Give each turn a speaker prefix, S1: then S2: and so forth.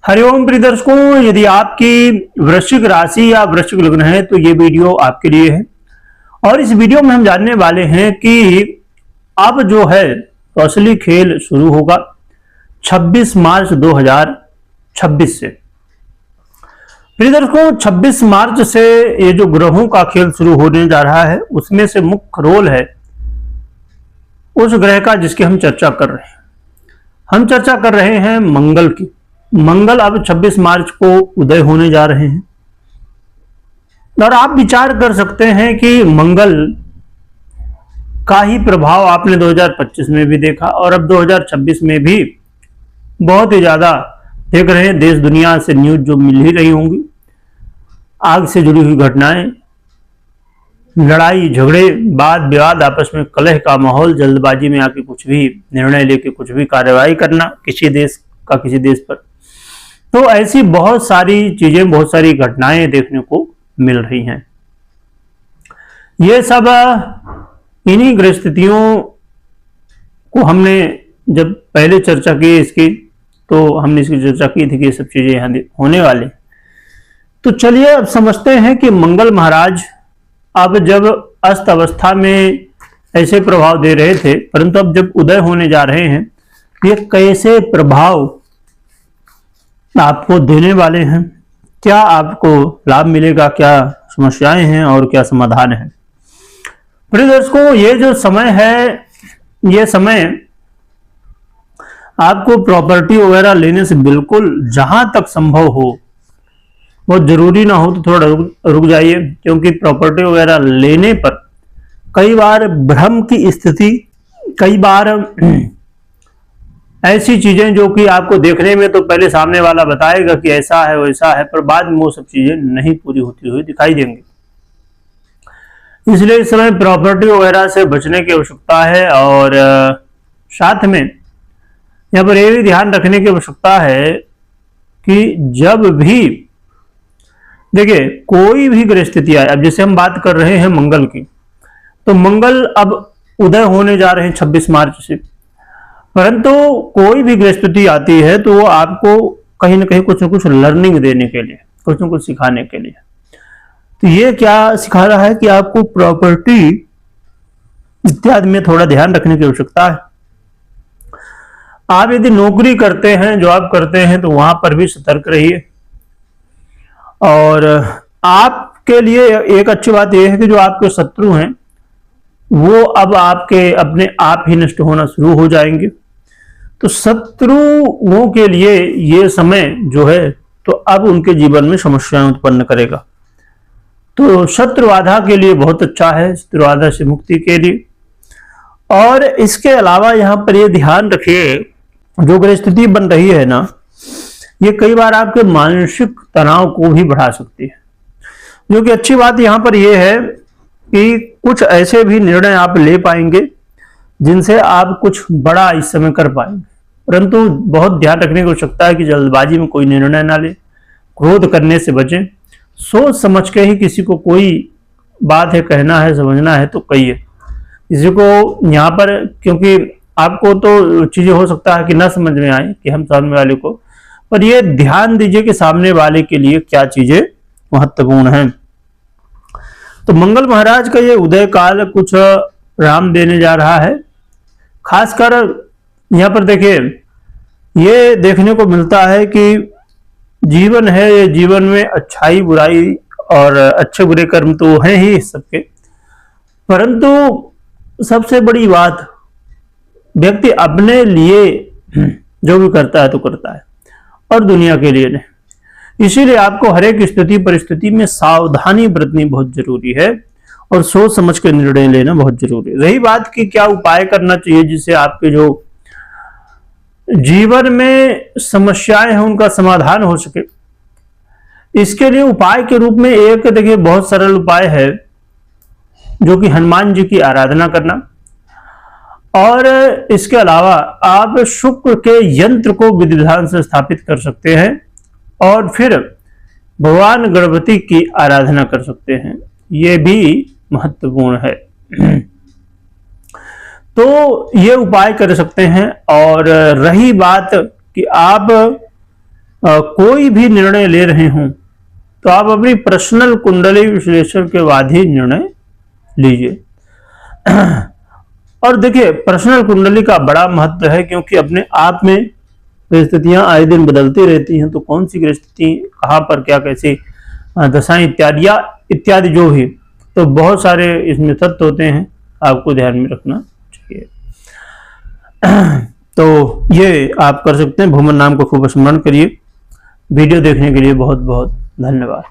S1: हरिओम प्रिय दर्शकों, यदि आपकी वृश्चिक राशि या वृश्चिक लग्न है तो ये वीडियो आपके लिए है। और इस वीडियो में हम जानने वाले हैं कि अब जो है तो असली खेल शुरू होगा 26 मार्च 2026 से। प्रिय दर्शकों, 26 मार्च से ये जो ग्रहों का खेल शुरू होने जा रहा है उसमें से मुख्य रोल है उस ग्रह का जिसकी हम चर्चा कर रहे हैं। हम चर्चा कर रहे हैं मंगल की। मंगल अब 26 मार्च को उदय होने जा रहे हैं और आप विचार कर सकते हैं कि मंगल का ही प्रभाव आपने 2025 में भी देखा और अब 2026 में भी बहुत ही ज्यादा देख रहे हैं। देश दुनिया से न्यूज जो मिल ही रही होंगी, आग से जुड़ी हुई घटनाएं, लड़ाई झगड़े, वाद विवाद, आपस में कलह का माहौल, जल्दबाजी में आके कुछ भी निर्णय लेके कुछ भी कार्रवाई करना किसी देश का किसी देश पर, तो ऐसी बहुत सारी चीजें, बहुत सारी घटनाएं देखने को मिल रही हैं। ये सब इन्हीं ग्रहस्थितियों को हमने जब पहले चर्चा की इसकी, तो हमने इसकी चर्चा की थी कि ये सब चीजें यहां होने वाले। तो चलिए अब समझते हैं कि मंगल महाराज अब जब अस्त अवस्था में ऐसे प्रभाव दे रहे थे, परंतु अब जब उदय होने जा रहे हैं ये कैसे प्रभाव आपको देने वाले हैं, क्या आपको लाभ मिलेगा, क्या समस्याएं हैं और क्या समाधान है। प्रिय दर्शकों, ये जो समय है, ये समय आपको प्रॉपर्टी वगैरह लेने से बिल्कुल जहां तक संभव हो, बहुत जरूरी ना हो तो थोड़ा रुक जाइए, क्योंकि प्रॉपर्टी वगैरह लेने पर कई बार भ्रम की स्थिति, कई बार ऐसी चीजें जो कि आपको देखने में तो पहले सामने वाला बताएगा कि ऐसा है वैसा है, पर बाद में वो सब चीजें नहीं पूरी होती हुई दिखाई देंगी। इसलिए इस समय प्रॉपर्टी वगैरह से बचने की आवश्यकता है। और साथ में यहाँ पर यह भी ध्यान रखने की आवश्यकता है कि जब भी देखिए कोई भी ग्रह स्थिति आए, अब जैसे हम बात कर रहे हैं मंगल की, तो मंगल अब उदय होने जा रहे हैं 26 मार्च से, परंतु कोई भी ग्रह स्थिति आती है तो वो आपको कहीं ना कहीं कुछ न कुछ लर्निंग देने के लिए, कुछ न कुछ सिखाने के लिए। तो ये क्या सिखा रहा है कि आपको प्रॉपर्टी इत्यादि में थोड़ा ध्यान रखने की आवश्यकता है। आप यदि नौकरी करते हैं, जॉब करते हैं, तो वहां पर भी सतर्क रहिए। और आपके लिए एक अच्छी बात यह है कि जो आपके शत्रु हैं वो अब आपके अपने आप ही नष्ट होना शुरू हो जाएंगे। तो शत्रुओं के लिए ये समय जो है तो अब उनके जीवन में समस्याएं उत्पन्न करेगा। तो शत्रु बाधा के लिए बहुत अच्छा है, शत्रु बाधा से मुक्ति के लिए। और इसके अलावा यहां पर ये ध्यान रखिए, जो ग्रह स्थिति बन रही है ना, ये कई बार आपके मानसिक तनाव को भी बढ़ा सकती है। जो कि अच्छी बात यहां पर यह है कि कुछ ऐसे भी निर्णय आप ले पाएंगे जिनसे आप कुछ बड़ा इस समय कर पाएंगे, परंतु बहुत ध्यान रखने की आवश्यकता है कि जल्दबाजी में कोई निर्णय ना ले, क्रोध करने से बचें, सोच समझ के ही किसी को कोई बात है कहना है, समझना है तो कहिए किसी को यहाँ पर, क्योंकि आपको तो चीजें हो सकता है कि ना समझ में आए कि हम सामने वाले को, पर यह ध्यान दीजिए कि सामने वाले के लिए क्या चीजें महत्वपूर्ण हैं। तो मंगल महाराज का ये उदय काल कुछ राम देने जा रहा है। खासकर यहाँ पर देखिए, ये देखने को मिलता है कि जीवन है, ये जीवन में अच्छाई बुराई और अच्छे बुरे कर्म तो हैं ही सबके, परंतु सबसे बड़ी बात व्यक्ति अपने लिए जो भी करता है तो करता है और दुनिया के लिए नहीं। इसीलिए आपको हर एक स्थिति परिस्थिति में सावधानी बरतनी बहुत जरूरी है और सोच समझ के निर्णय लेना बहुत जरूरी है। रही बात कि क्या उपाय करना चाहिए जिससे आपके जो जीवन में समस्याएं हैं उनका समाधान हो सके, इसके लिए उपाय के रूप में एक देखिए बहुत सरल उपाय है जो कि हनुमान जी की आराधना करना। और इसके अलावा आप शुक्र के यंत्र को विधि विधान से स्थापित कर सकते हैं और फिर भगवान गणपति की आराधना कर सकते हैं, ये भी महत्वपूर्ण है। तो ये उपाय कर सकते हैं। और रही बात कि आप कोई भी निर्णय ले रहे हों तो आप अपनी पर्सनल कुंडली विश्लेषण के बाद ही निर्णय लीजिए। और देखिए, पर्सनल कुंडली का बड़ा महत्व है, क्योंकि अपने आप में परिस्थितियां आए दिन बदलती रहती हैं, तो कौन सी परिस्थिति कहाँ पर क्या कैसी दशाएं इत्यादि जो भी, तो बहुत सारे इसमें तत्व होते हैं, आपको ध्यान में रखना चाहिए। तो ये आप कर सकते हैं। भूमन नाम को खूब स्मरण करिए। वीडियो देखने के लिए बहुत बहुत धन्यवाद।